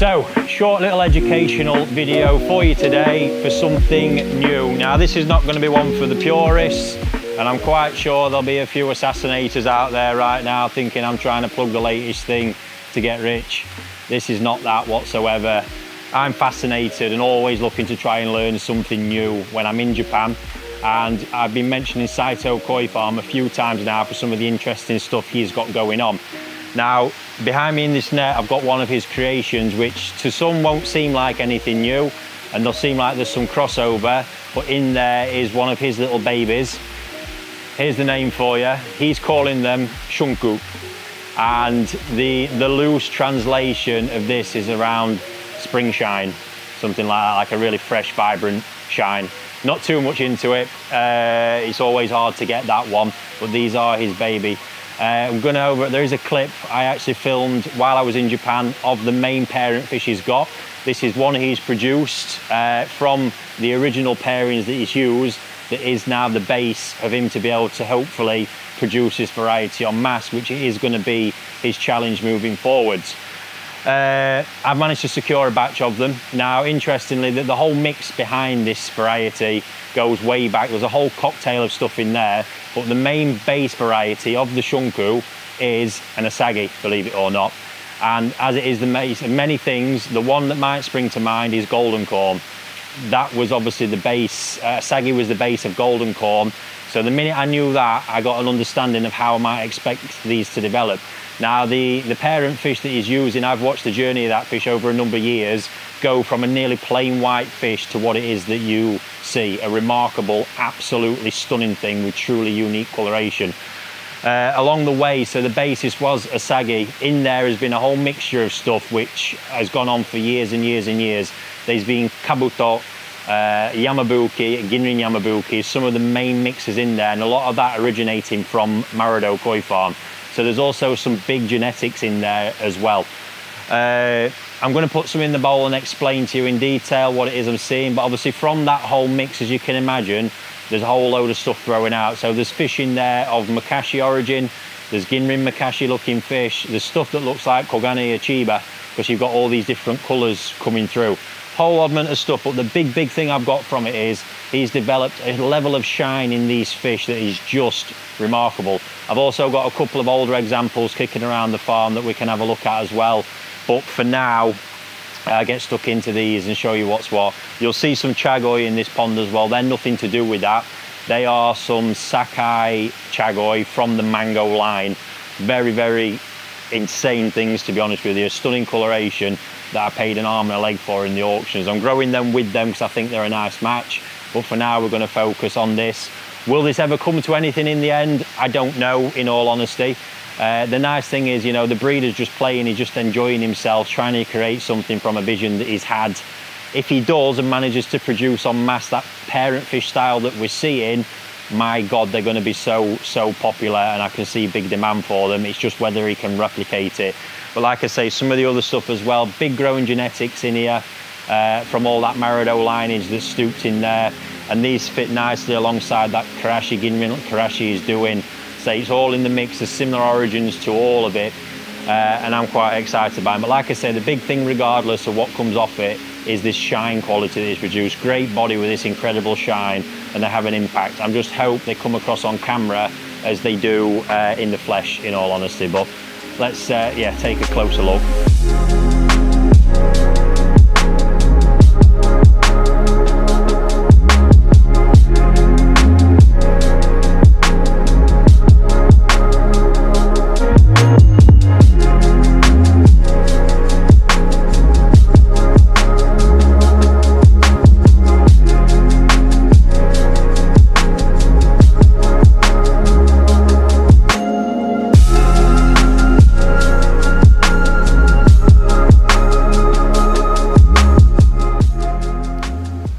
So, short little educational video for you today for something new. Now, this is not going to be one for the purists, and I'm quite sure there'll be a few assassinators out there right now thinking I'm trying to plug the latest thing to get rich. This is not that whatsoever. I'm fascinated and always looking to try and learn something new when I'm in Japan. And I've been mentioning Saito Koi Farm a few times now for some of the interesting stuff he's got going on. Now, behind me in this net, I've got one of his creations, which to some won't seem like anything new, and they'll seem like there's some crossover, but in there is one of his little babies. Here's the name for you. He's calling them shunku. And the loose translation of this is around spring shine, something like that, like a really fresh, vibrant shine. Not too much into it. It's always hard to get that one, but these are his baby. There is a clip I actually filmed while I was in Japan of the main parent fish he's got. This is one he's produced from the original pairings that he's used, that is now the base of him to be able to hopefully produce this variety en masse, which is going to be his challenge moving forwards. I've managed to secure a batch of them. Now, interestingly, the whole mix behind this variety goes way back. There's a whole cocktail of stuff in there, but the main base variety of the shunku is an asagi, believe it or not. And as it is the base of many things, the one that might spring to mind is golden corn. That was obviously the base. Asagi was the base of golden corn. So the minute I knew that, I got an understanding of how I might expect these to develop. Now, the parent fish that he's using, I've watched the journey of that fish over a number of years, go from a nearly plain white fish to what it is that you see, a remarkable, absolutely stunning thing with truly unique coloration. Along the way, so the basis was asagi. In there has been a whole mixture of stuff which has gone on for years and years and years. There's been kabuto, yamabuki, ginrin yamabuki, some of the main mixes in there, and a lot of that originating from Marado Koi Farm. So there's also some big genetics in there as well. I'm going to put some in the bowl and explain to you in detail what it is I'm seeing, but obviously from that whole mix, as you can imagine, there's a whole load of stuff throwing out. So there's fish in there of Makashi origin, there's Ginrin Makashi looking fish, there's stuff that looks like Kogane Chiba, because you've got all these different colours coming through. Whole oddment of stuff, but the big thing I've got from it is he's developed a level of shine in these fish that is just remarkable. I've also got a couple of older examples kicking around the farm that we can have a look at as well, but for now I'll get stuck into these and show you what's what. You'll see some chagoi in this pond as well. They're nothing to do with that. They are some Sakai chagoi from the mango line. Very insane things, to be honest with you. Stunning coloration that I paid an arm and a leg for in the auctions. I'm growing them with them because I think they're a nice match, but for now we're going to focus on this. Will this ever come to anything in the end? I don't know, in all honesty. The nice thing is, you know, the breeder's just playing, he's just enjoying himself, trying to create something from a vision that he's had. If he does and manages to produce en masse that parent fish style that we're seeing, my God, they're going to be so popular, and I can see big demand for them. It's just whether he can replicate it. But like I say, some of the other stuff as well, big growing genetics in here from all that Marado lineage that's stooped in there, and these fit nicely alongside that Karashi Ginrin Karashi is doing. So it's all in the mix, there's similar origins to all of it, and I'm quite excited by them. But like I say, the big thing regardless of what comes off it is this shine quality that is produced. Great body with this incredible shine, and they have an impact. I just hope they come across on camera as they do in the flesh, in all honesty. But let's take a closer look.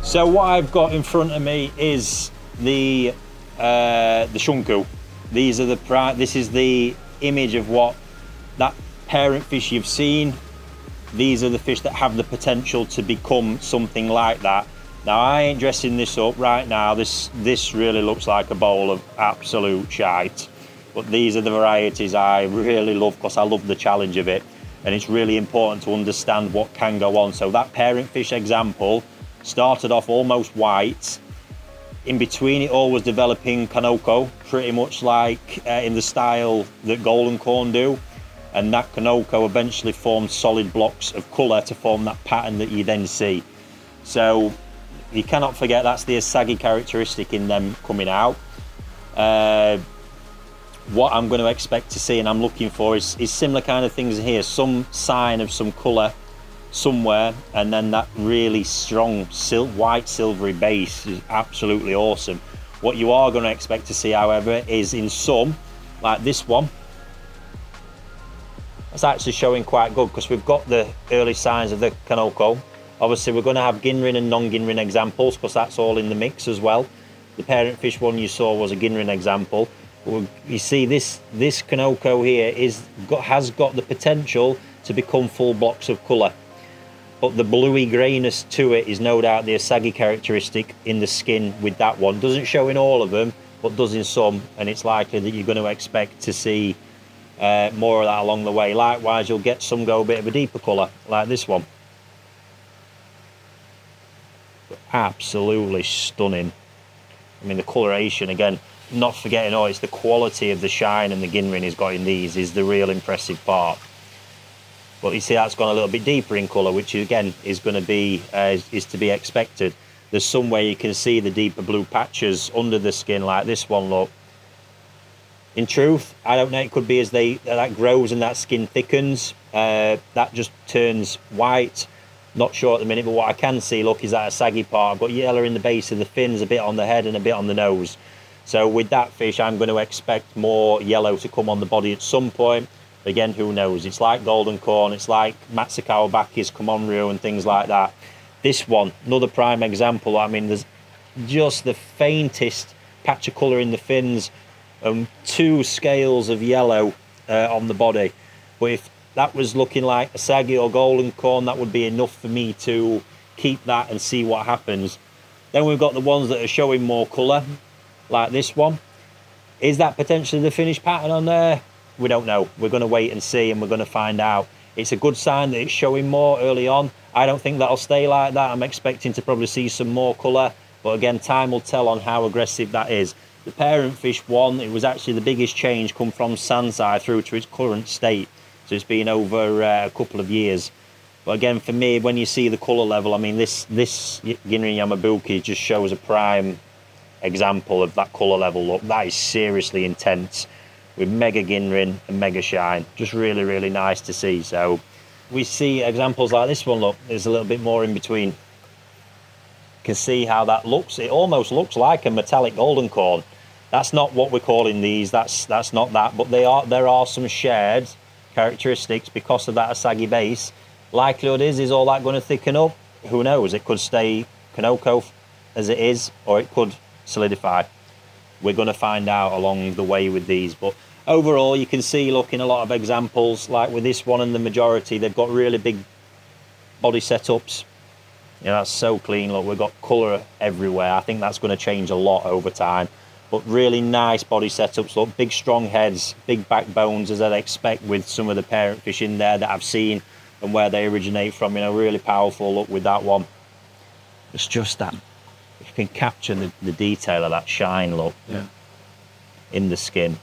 So what I've got in front of me is the shunku. This is the image of what that parent fish you've seen. These are the fish that have the potential to become something like that. Now, I ain't dressing this up right now. This really looks like a bowl of absolute shite. But these are the varieties I really love because I love the challenge of it. and it's really important to understand what can go on. So that parent fish example started off almost white. In between it all was developing Kanoko, pretty much like in the style that golden corn do. And that Kanoko eventually formed solid blocks of colour to form that pattern that you then see. So you cannot forget that's the Asagi characteristic in them coming out. What I'm going to expect to see and I'm looking for is similar kind of things here. Some sign of some colour somewhere, and then that really strong white silvery base is absolutely awesome. What you are going to expect to see, however, is in some, like this one, it's actually showing quite good because we've got the early signs of the Kanoko. Obviously we're going to have Ginrin and non-Ginrin examples because that's all in the mix as well. The parent fish one you saw was a Ginrin example. You see this Kanoko here has got the potential to become full blocks of colour, but the bluey greyness to it is no doubt the Asagi characteristic in the skin with that one. Doesn't show in all of them, but does in some, and it's likely that you're going to expect to see more of that along the way. Likewise, you'll get some go a bit of a deeper colour, like this one. Absolutely stunning. I mean, the coloration, again, not forgetting, it's the quality of the shine and the Ginrin he's got in these is the real impressive part. But you see that's gone a little bit deeper in colour, which again is going to be is to be expected. There's some way you can see the deeper blue patches under the skin, like this one, look. In truth, I don't know, it could be as that grows and that skin thickens, that just turns white. Not sure at the minute, but what I can see, look, is that Asagi part. I've got yellow in the base of the fins, a bit on the head and a bit on the nose. So with that fish, I'm going to expect more yellow to come on the body at some point. Again, who knows? It's like golden corn, it's like Matsukawa Baki's Komonryu and things like that. This one, another prime example. I mean, there's just the faintest patch of colour in the fins, 2 scales of yellow on the body. But if that was looking like Asagi or golden corn, that would be enough for me to keep that and see what happens. Then we've got the ones that are showing more colour, like this one. Is that potentially the finished pattern on there? We don't know. We're going to wait and see, and we're going to find out. It's a good sign that it's showing more early on. I don't think that'll stay like that. I'm expecting to probably see some more colour, but again, time will tell on how aggressive that is. The parent fish one, it was actually the biggest change come from Sansai through to its current state. So it's been over a couple of years. But again, for me, when you see the colour level, I mean, this Ginrin Yamabuki just shows a prime example of that colour level. Look, that is seriously intense with mega Ginrin and mega shine. Just really, really nice to see. So we see examples like this one, look, there's a little bit more in between. You can see how that looks. It almost looks like a metallic golden corn. That's not what we're calling these, that's not that, but there are some shared characteristics because of that Asagi base. Likelihood is all that going to thicken up? Who knows? It could stay Kanoko as it is, or it could solidify. We're going to find out along the way with these, but overall you can see, look, in a lot of examples, like with this one and the majority, they've got really big body setups. You know, that's so clean. Look, we've got colour everywhere. I think that's going to change a lot over time. But really nice body setups, look, big strong heads, big backbones, as I'd expect with some of the parent fish in there that I've seen and where they originate from. You know, really powerful look with that one. It's just that, if you can capture the detail of that shine, look, in the skin.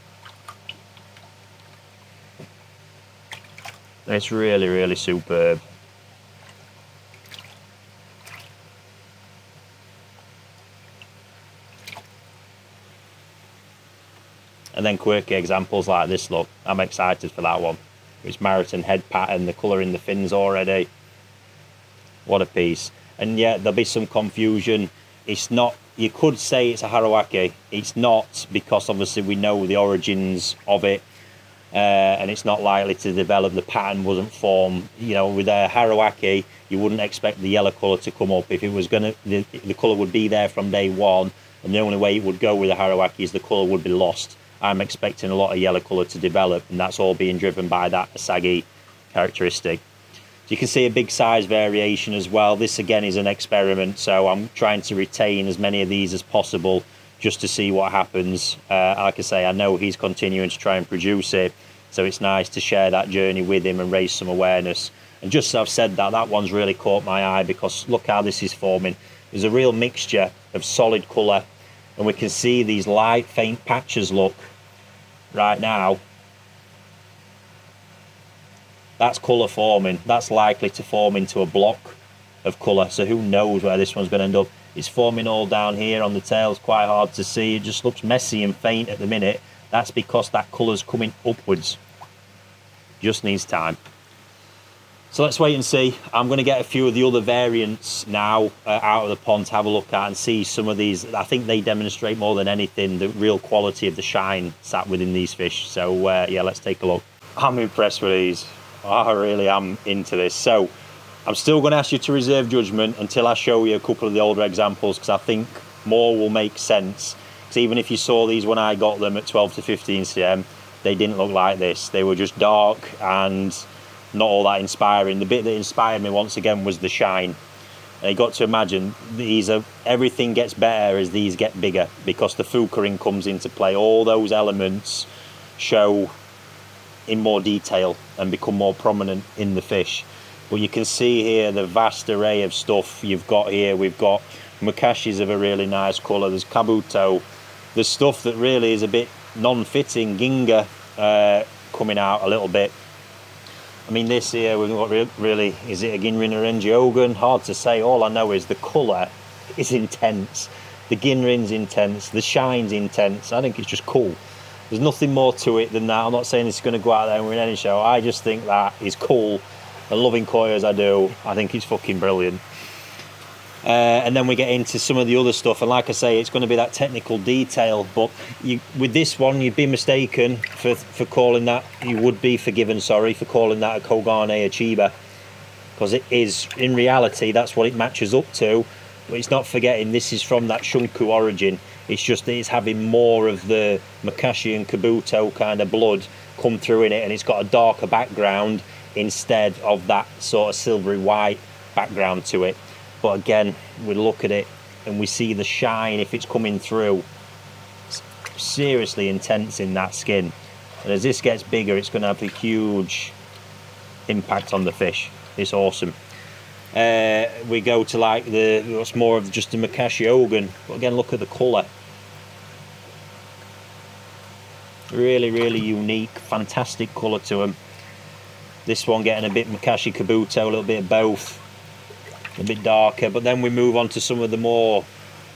It's really, really superb. And then quirky examples like this, look, I'm excited for that one. It's Marathon head pattern, the colour in the fins already. What a piece. And yeah, there'll be some confusion. It's not, you could say it's a Harawaki. It's not, because obviously we know the origins of it. And it's not likely to develop, the pattern wasn't formed. You know, with a Harawaki, you wouldn't expect the yellow colour to come up. If it was going to, the colour would be there from day one. And the only way it would go with a Harawaki is the colour would be lost. I'm expecting a lot of yellow colour to develop, and that's all being driven by that Asagi characteristic. So you can see a big size variation as well. This again is an experiment, so I'm trying to retain as many of these as possible just to see what happens. Like I say, I know he's continuing to try and produce it. So it's nice to share that journey with him and raise some awareness. And just as I've said that, that one's really caught my eye, because look how this is forming. There's a real mixture of solid colour, and we can see these light faint patches, look, right now. That's colour forming. That's likely to form into a block of colour, so who knows where this one's going to end up. It's forming all down here on the tail. It's quite hard to see. It just looks messy and faint at the minute. That's because that colour's coming upwards. Just needs time. So let's wait and see. I'm going to get a few of the other variants now out of the pond to have a look at and see some of these. I think they demonstrate more than anything the real quality of the shine sat within these fish. So yeah, let's take a look. I'm impressed with these. I really am into this. So I'm still going to ask you to reserve judgment until I show you a couple of the older examples, because I think more will make sense. Because even if you saw these when I got them at 12 to 15 cm, they didn't look like this. They were just dark and not all that inspiring. The bit that inspired me once again was the shine. And you got to imagine, these are, everything gets better as these get bigger, because the fuchering comes into play. All those elements show in more detail and become more prominent in the fish. But you can see here the vast array of stuff you've got here. We've got Makashis of a really nice colour. There's Kabuto. There's stuff that really is a bit non-fitting. Ginga coming out a little bit. I mean, this here, we've got really, is it a Ginrin or Engiogun? Hard to say. All I know is the colour is intense. The Ginrin's intense. The shine's intense. I think it's just cool. There's nothing more to it than that. I'm not saying it's going to go out there and win any show. I just think that is cool. And loving koi as I do, I think it's fucking brilliant. And then we get into some of the other stuff, and like I say, it's going to be that technical detail. But with this one, you'd be mistaken for calling that, you would be forgiven, sorry, for calling that a Kogane Chiba, because it is, in reality, that's what it matches up to. But it's not forgetting this is from that Shunku origin. It's just that it's having more of the Makashi and Kabuto kind of blood come through in it, and it's got a darker background instead of that sort of silvery white background to it. But again, we look at it and we see the shine, if it's coming through, it's seriously intense in that skin. And as this gets bigger, it's going to have a huge impact on the fish. It's awesome. We go to like what's more of just the Makashi Ogun. But again, look at the colour. Really, really unique, fantastic colour to them. This one getting a bit Makashi Kabuto, a little bit of both. A bit darker, but then we move on to some of the more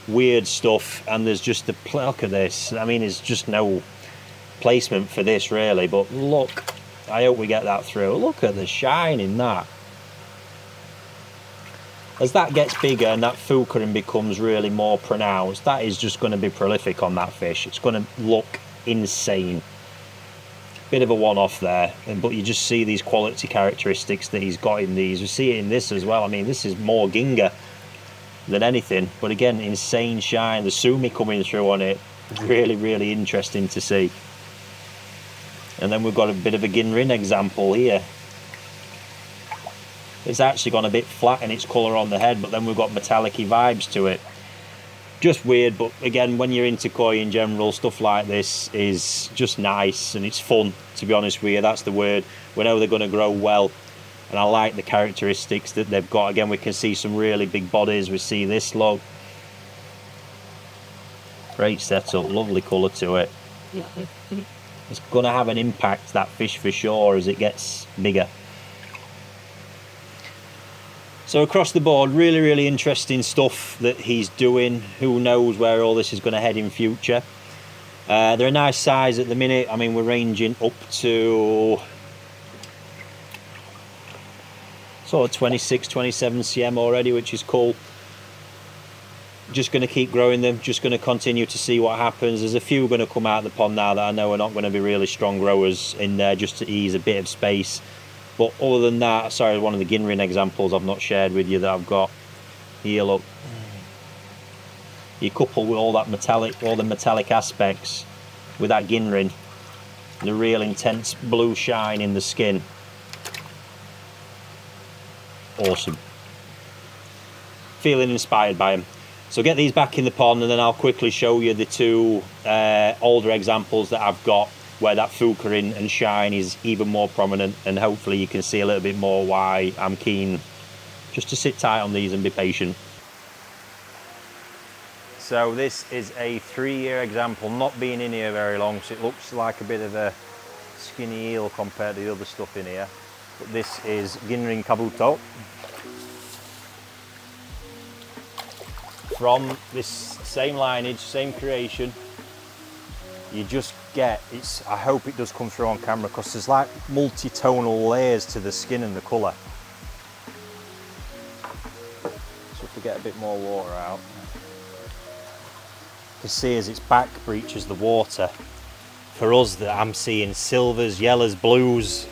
weird stuff, and there's just a look at this. I mean, there's just no placement for this really, but look, I hope we get that through. Look at the shine in that. As that gets bigger and that fuchering becomes really more pronounced, that is just going to be prolific on that fish. It's going to look insane. Bit of a one-off there, but you just see these quality characteristics that he's got in these. We see it in this as well. I mean, this is more Ginga than anything, but again, insane shine. The Sumi coming through on it, really, really interesting to see. And then we've got a bit of a Ginrin example here. It's actually gone a bit flat in its colour on the head, but then we've got metallic-y vibes to it. Just weird, but again, when you're into koi in general, stuff like this is just nice and it's fun, to be honest with you. That's the word. We know they're going to grow well, and I like the characteristics that they've got. Again, we can see some really big bodies. We see this look. Great setup, lovely colour to it. It's going to have an impact, that fish, for sure, as it gets bigger. So across the board, really, really interesting stuff that he's doing. Who knows where all this is going to head in future. They're a nice size at the minute. I mean, we're ranging up to sort of 26, 27 cm already, which is cool. Just going to keep growing them, just going to continue to see what happens. There's a few going to come out of the pond now that I know are not going to be really strong growers in there, just to ease a bit of space. But other than that, sorry, one of the Ginrin examples I've not shared with you that I've got here, look. You couple with all that metallic, all the metallic aspects with that Ginrin, the real intense blue shine in the skin. Awesome. Feeling inspired by them. So get these back in the pond, and then I'll quickly show you the two older examples that I've got where that fuchsin and shine is even more prominent, and hopefully you can see a little bit more why I'm keen just to sit tight on these and be patient. So this is a 3-year example, not being in here very long, so it looks like a bit of a skinny eel compared to the other stuff in here. But this is Ginrin Kabuto. From this same lineage, same creation, you just get, I hope it does come through on camera, because there's like multi-tonal layers to the skin and the colour. So if we get a bit more water out, you can see as its back breaches the water. For us, that I'm seeing silvers, yellows, blues,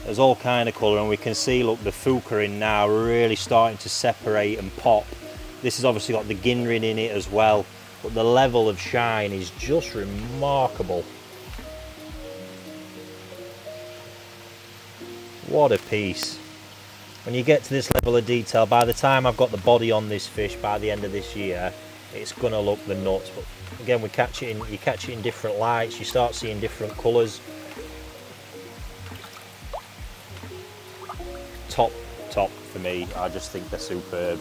there's all kind of colour, and we can see, look, the fuchsin now really starting to separate and pop. This has obviously got the Ginrin in it as well, but the level of shine is just remarkable. What a piece. When you get to this level of detail, by the time I've got the body on this fish by the end of this year, it's going to look the nuts. But again, you catch it in different lights, you start seeing different colours. Top for me. I just think they're superb.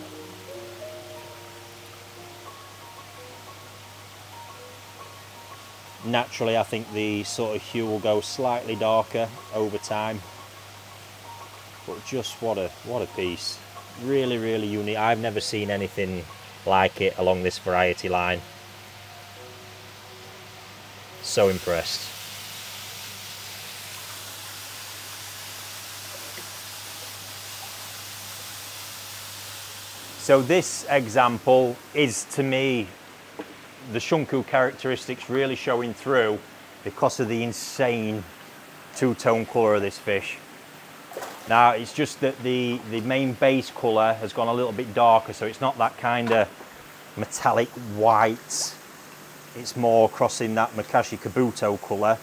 Naturally, I think the sort of hue will go slightly darker over time, but just what a piece. Really, really unique. I've never seen anything like it along this variety line. So impressed. So this example is, to me, the shunku characteristics really showing through because of the insane two-tone colour of this fish. Now, it's just that the main base colour has gone a little bit darker, so it's not that kind of metallic white. It's more crossing that Makashi Kabuto colour.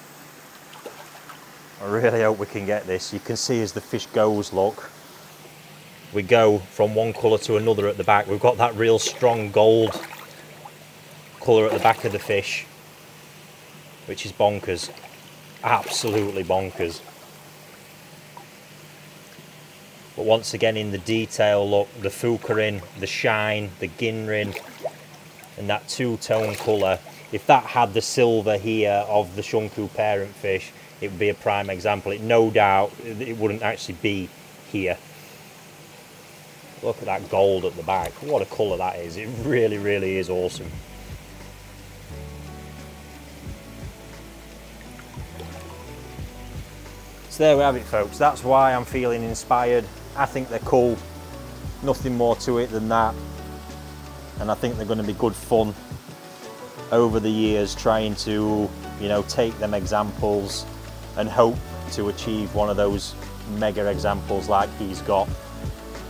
I really hope we can get this. You can see as the fish goes, look, we go from one colour to another at the back. We've got that real strong gold colour at the back of the fish, which is bonkers. Absolutely bonkers. But once again, in the detail, look, the fuchsin, the shine, the Ginrin, and that two-tone colour. If that had the silver here of the shunku parent fish, it would be a prime example. No doubt it wouldn't actually be here. Look at that gold at the back. What a colour that is. It really, really is awesome. So there we have it, folks. That's why I'm feeling inspired. I think they're cool. Nothing more to it than that. And I think they're going to be good fun over the years, trying to, you know, take them examples and hope to achieve one of those mega examples like he's got.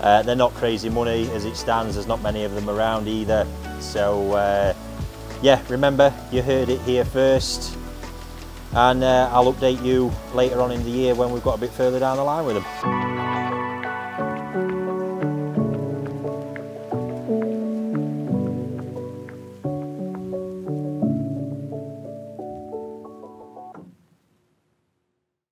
They're not crazy money as it stands. There's not many of them around either. So yeah, remember, you heard it here first. And I'll update you later on in the year when we've got a bit further down the line with them.